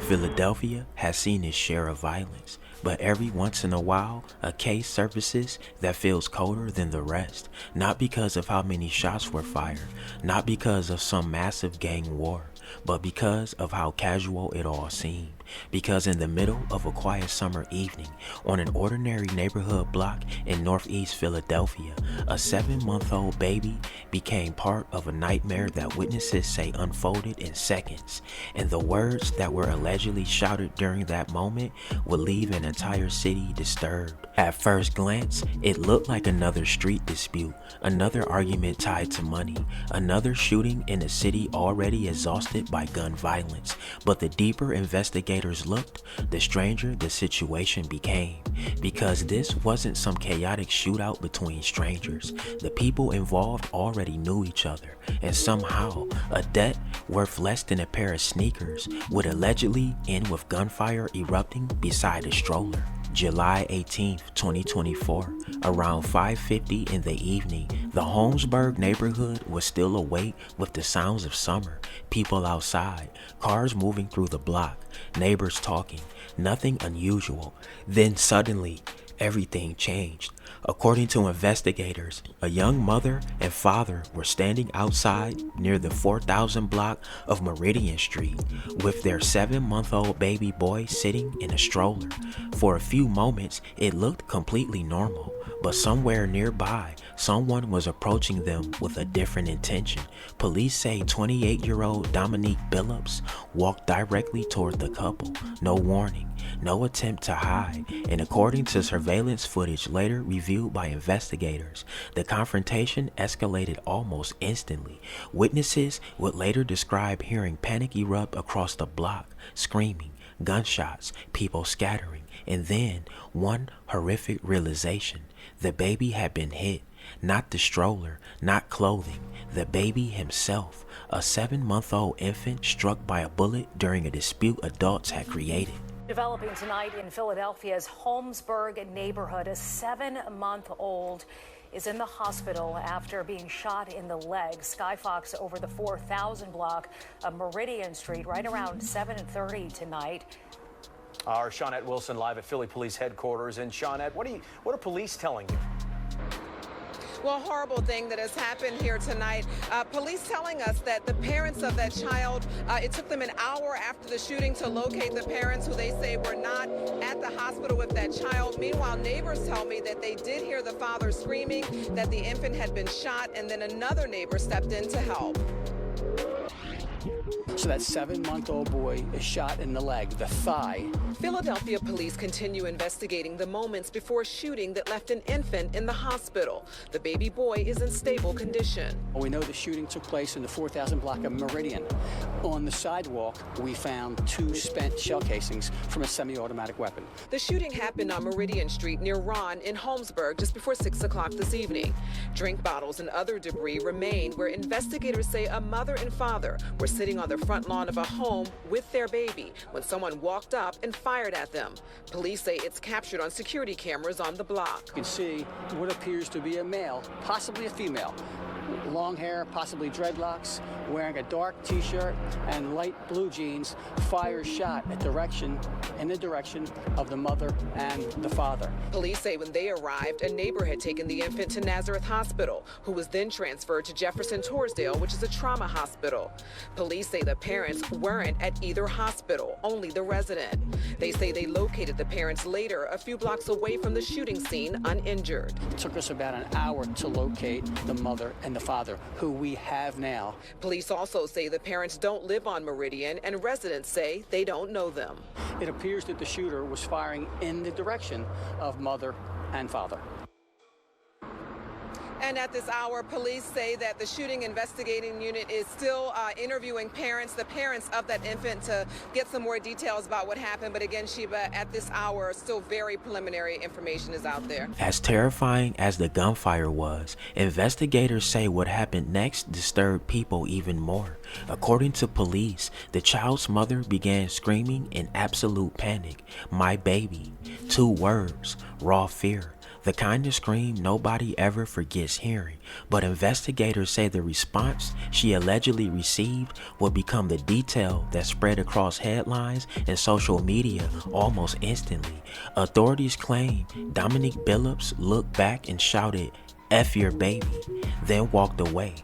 Philadelphia has seen its share of violence, but every once in a while, a case surfaces that feels colder than the rest, not because of how many shots were fired, not because of some massive gang war, but because of how casual it all seemed. Because in the middle of a quiet summer evening, on an ordinary neighborhood block in Northeast Philadelphia, a 7-month-old baby became part of a nightmare that witnesses say unfolded in seconds, and the words that were allegedly shouted during that moment would leave an entire city disturbed. At first glance, it looked like another street dispute, another argument tied to money, another shooting in a city already exhausted by gun violence. But the deeper investigators looked, the stranger the situation became. Because this wasn't some chaotic shootout between strangers. The people involved already knew each other, and somehow a debt worth less than a pair of sneakers would allegedly end with gunfire erupting beside a stroller. July 18, 2024, around 5:50 in the evening, the Holmesburg neighborhood was still awake with the sounds of summer, people outside, cars moving through the block, neighbors talking, nothing unusual. Then suddenly, everything changed. According to investigators, a young mother and father were standing outside near the 4000 block of Meridian Street with their 7-month-old baby boy sitting in a stroller. For a few moments, it looked completely normal, but somewhere nearby, someone was approaching them with a different intention. Police say 28-year-old Dominique Billups walked directly toward the couple. No warning, no attempt to hide, and according to surveillance footage later reviewed by investigators, the confrontation escalated almost instantly. Witnesses would later describe hearing panic erupt across the block, screaming, gunshots, people scattering, and then one horrific realization: the baby had been hit. Not the stroller, not clothing, the baby himself, a 7-month-old infant struck by a bullet during a dispute adults had created. Developing tonight in Philadelphia's Holmesburg neighborhood, a 7-month-old is in the hospital after being shot in the leg. Skyfox over the 4000 block of Meridian Street right around 7:30 tonight. Our Shawnette Wilson live at Philly Police Headquarters. And Shawnette, what are police telling you? Well, horrible thing that has happened here tonight. Police telling us that the parents of that child, it took them an hour after the shooting to locate the parents, who they say were not at the hospital with that child. Meanwhile, neighbors tell me that they did hear the father screaming that the infant had been shot, and then another neighbor stepped in to help. So that 7-month-old boy is shot in the leg, the thigh. Philadelphia police continue investigating the moments before a shooting that left an infant in the hospital. The baby boy is in stable condition. We know the shooting took place in the 4000 block of Meridian. On the sidewalk, we found 2 spent shell casings from a semi-automatic weapon. The shooting happened on Meridian Street near Ron in Holmesburg just before 6 o'clock this evening. Drink bottles and other debris remain where investigators say a mother and father were sitting on the front lawn of a home with their baby when someone walked up and fired at them. Police say it's captured on security cameras on the block. You can see what appears to be a male, possibly a female. Long hair, possibly dreadlocks, wearing a dark t-shirt and light blue jeans, fires shot in the direction of the mother and the father. Police say when they arrived, a neighbor had taken the infant to Nazareth Hospital, who was then transferred to Jefferson Torresdale, which is a trauma hospital. Police say the parents weren't at either hospital, only the resident. They say they located the parents later, a few blocks away from the shooting scene, uninjured. It took us about an hour to locate the mother and the father, who we have now. Police also say the parents don't live on Meridian, and residents say they don't know them. It appears that the shooter was firing in the direction of mother and father. And at this hour, police say that the shooting investigating unit is still interviewing the parents of that infant, to get some more details about what happened. But again, Sheba, at this hour, still very preliminary information is out there. As terrifying as the gunfire was, investigators say what happened next disturbed people even more. According to police, the child's mother began screaming in absolute panic, "My baby." 2 words, raw fear. the kind of scream nobody ever forgets hearing, but investigators say the response she allegedly received would become the detail that spread across headlines and social media almost instantly. Authorities claim Dominique Billups looked back and shouted, "F your baby," then walked away.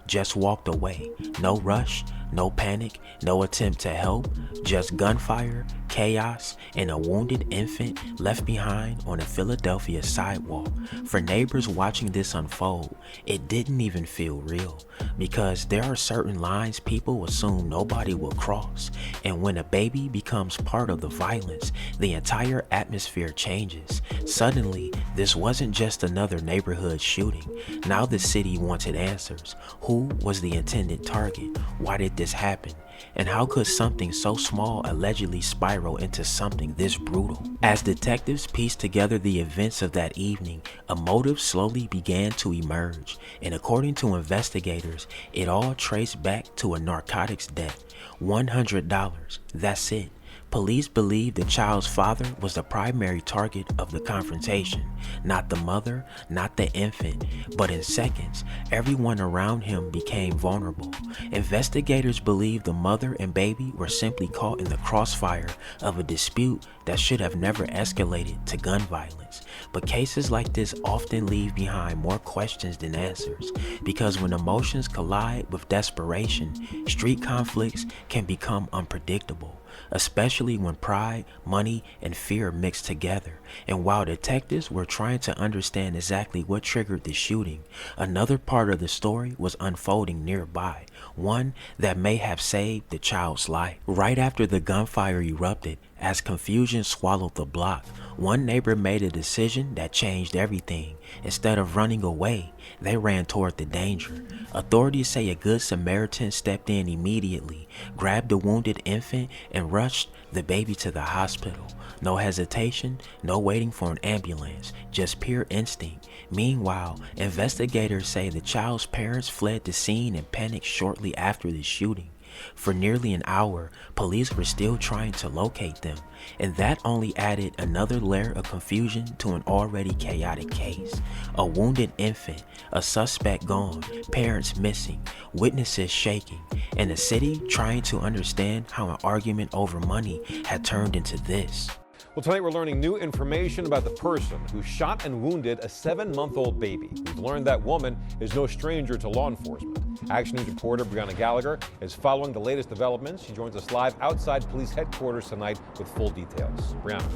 Just walked away. No rush, no panic, no attempt to help, just gunfire, chaos, and a wounded infant left behind on a Philadelphia sidewalk. For neighbors watching this unfold, it didn't even feel real, because there are certain lines people assume nobody will cross, and when a baby becomes part of the violence, the entire atmosphere changes. Suddenly, this wasn't just another neighborhood shooting. Now the city wanted answers. Who was the intended target? Why did this happen? And how could something so small allegedly spiral into something this brutal? As detectives pieced together the events of that evening, a motive slowly began to emerge, and according to investigators, it all traced back to a narcotics debt. $100, that's it. Police believe the child's father was the primary target of the confrontation, not the mother, not the infant, but in seconds, everyone around him became vulnerable. Investigators believe the mother and baby were simply caught in the crossfire of a dispute that should have never escalated to gun violence. But cases like this often leave behind more questions than answers, because when emotions collide with desperation, street conflicts can become unpredictable, especially when pride, money, and fear mix together. And while detectives were trying to understand exactly what triggered the shooting, another part of the story was unfolding nearby, one that may have saved the child's life. Right after the gunfire erupted, as confusion swallowed the block, one neighbor made a decision that changed everything. Instead of running away, they ran toward the danger. Authorities say a good Samaritan stepped in immediately, grabbed the wounded infant, and rushed the baby to the hospital. No hesitation, no waiting for an ambulance, just pure instinct. Meanwhile, investigators say the child's parents fled the scene in panic shortly after the shooting. For nearly an hour, police were still trying to locate them, and that only added another layer of confusion to an already chaotic case. A wounded infant, a suspect gone, parents missing, witnesses shaking, and the city trying to understand how an argument over money had turned into this. Well, tonight we're learning new information about the person who shot and wounded a 7-month-old baby. We've learned that woman is no stranger to law enforcement. Action News reporter Brianna Gallagher is following the latest developments. She joins us live outside police headquarters tonight with full details. Brianna.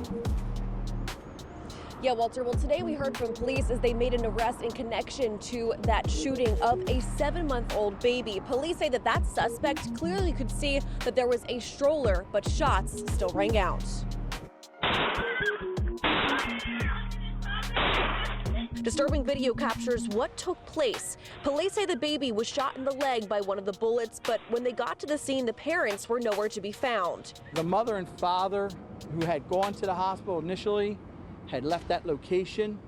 Yeah, Walter. Well, today we heard from police as they made an arrest in connection to that shooting of a 7-month-old baby. Police say that suspect clearly could see that there was a stroller, but shots still rang out. Disturbing video captures what took place. Police say the baby was shot in the leg by one of the bullets, but when they got to the scene, the parents were nowhere to be found. The mother and father, who had gone to the hospital initially, had left that location.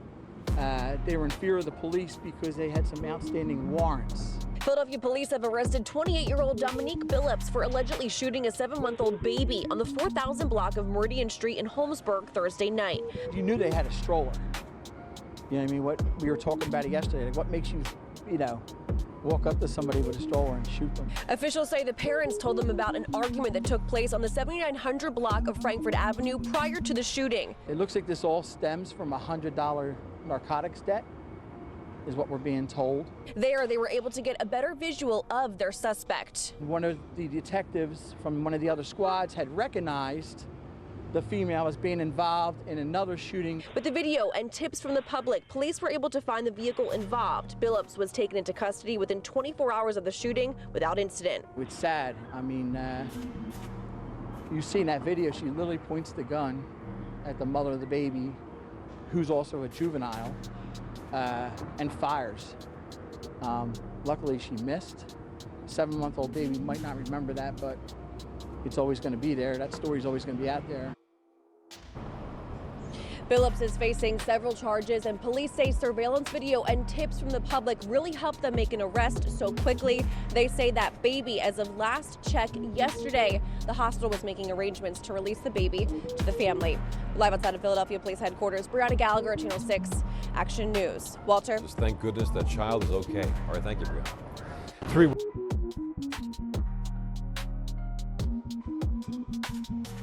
They were in fear of the police because they had some outstanding warrants. Philadelphia police have arrested 28-year-old Dominique Billups for allegedly shooting a 7-month-old baby on the 4000 block of Meridian Street in Holmesburg Thursday night. You knew they had a stroller. You know what I mean? What we were talking about it yesterday. Like what makes you, walk up to somebody with a stroller and shoot them? Officials say the parents told them about an argument that took place on the 7900 block of Frankfurt Avenue prior to the shooting. It looks like this all stems from a $100 narcotics debt, is what we're being told. There, they were able to get a better visual of their suspect. One of the detectives from one of the other squads had recognized the female as being involved in another shooting. With the video and tips from the public, police were able to find the vehicle involved. Billups was taken into custody within 24 hours of the shooting without incident. It's sad. I mean, you've seen that video. She literally points the gun at the mother of the baby, who's also a juvenile, and fires. Luckily, she missed. 7-month-old baby might not remember that, but it's always going to be there. That story's always going to be out there. Billups is facing several charges, and police say surveillance video and tips from the public really helped them make an arrest so quickly. They say that baby, as of last check yesterday, the hospital was making arrangements to release the baby to the family. Live outside of Philadelphia Police Headquarters, Brianna Gallagher, Channel 6 Action News. Walter. Just thank goodness that child is okay. All right, thank you, Brianna.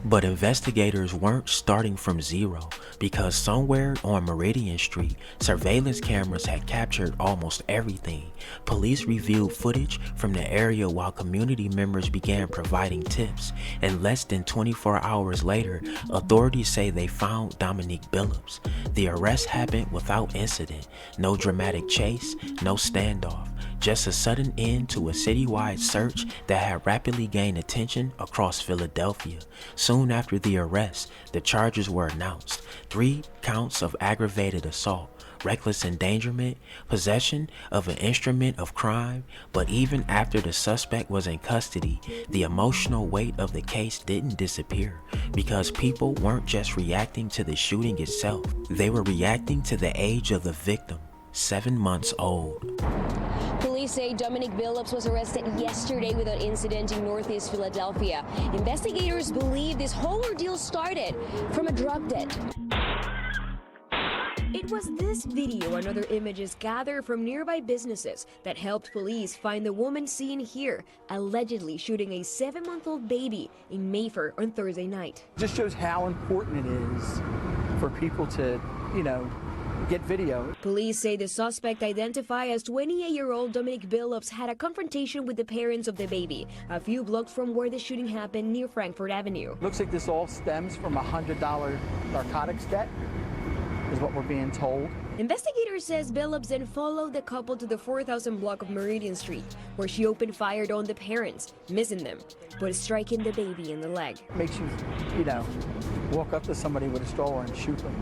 But investigators weren't starting from zero, because somewhere on Meridian Street, surveillance cameras had captured almost everything. Police reviewed footage from the area while community members began providing tips, and less than 24 hours later, authorities say they found Dominique Billups. The arrest happened without incident, no dramatic chase, no standoff. Just a sudden end to a citywide search that had rapidly gained attention across Philadelphia. Soon after the arrest, the charges were announced. 3 counts of aggravated assault, reckless endangerment, possession of an instrument of crime. But even after the suspect was in custody, the emotional weight of the case didn't disappear, because people weren't just reacting to the shooting itself. They were reacting to the age of the victim, 7 months old. Police say Dominique Billups was arrested yesterday without incident in Northeast Philadelphia. Investigators believe this whole ordeal started from a drug debt. It was this video and other images gathered from nearby businesses that helped police find the woman seen here, allegedly shooting a 7-month-old baby in Mayfair on Thursday night. It just shows how important it is for people to, get video. Police say the suspect, identified as 28-year-old Dominique Billups, had a confrontation with the parents of the baby a few blocks from where the shooting happened near Frankfort Avenue. Looks like this all stems from a $100 narcotics debt, is what we're being told. Investigators says Billups then followed the couple to the 4000 block of Meridian Street, where she opened fire on the parents, missing them, but striking the baby in the leg. It makes you, walk up to somebody with a stroller and shoot them.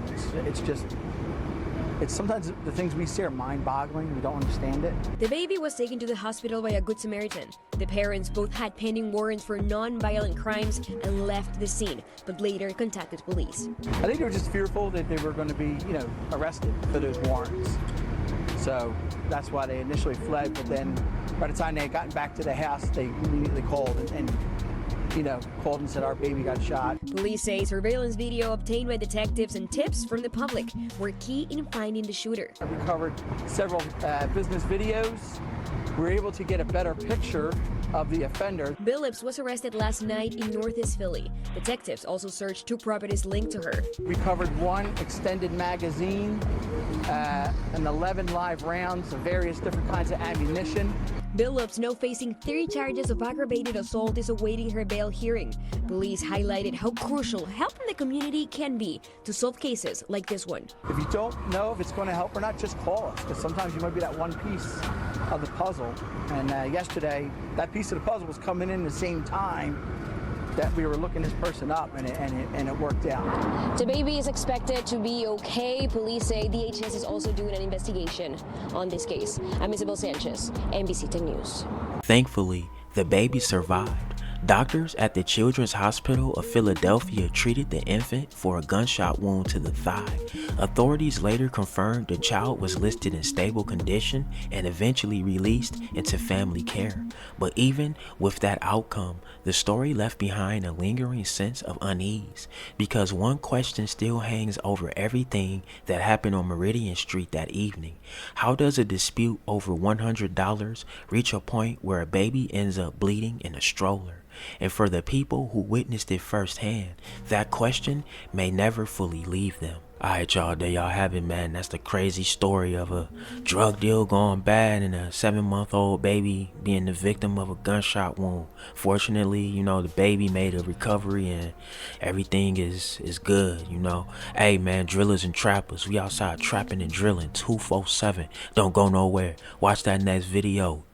It's sometimes the things we see are mind-boggling. We don't understand it. The baby was taken to the hospital by a Good Samaritan. The parents both had pending warrants for non-violent crimes and left the scene, but later contacted police. I think they were just fearful that they were going to be, arrested for those warrants. So that's why they initially fled. But then by the time they had gotten back to the house, they immediately called and called and said our baby got shot. Police say surveillance video obtained by detectives and tips from the public were key in finding the shooter. We covered several business videos. We were able to get a better picture of the offender. Billups was arrested last night in Northeast Philly. Detectives also searched 2 properties linked to her. We covered 1 extended magazine, and 11 live rounds of various different kinds of ammunition. Billups, now facing 3 charges of aggravated assault, is awaiting her bail hearing. Police highlighted how crucial helping the community can be to solve cases like this one. If you don't know if it's going to help or not, just call us, because sometimes you might be that one piece of the puzzle. And yesterday, that piece of the puzzle was coming in the same time that we were looking this person up, and it worked out. The baby is expected to be okay. Police say DHS is also doing an investigation on this case. I'm Isabel Sanchez, NBC 10 News. Thankfully, the baby survived. Doctors at the Children's Hospital of Philadelphia treated the infant for a gunshot wound to the thigh. Authorities later confirmed the child was listed in stable condition and eventually released into family care. But even with that outcome, the story left behind a lingering sense of unease, because one question still hangs over everything that happened on Meridian Street that evening. How does a dispute over $100 reach a point where a baby ends up bleeding in a stroller? And for the people who witnessed it firsthand, that question may never fully leave them. Alright, y'all, there y'all have it, man. That's the crazy story of a drug deal going bad and a 7-month-old baby being the victim of a gunshot wound. Fortunately, the baby made a recovery and everything is good, Hey, man, drillers and trappers, we outside trapping and drilling 247. Don't go nowhere. Watch that next video.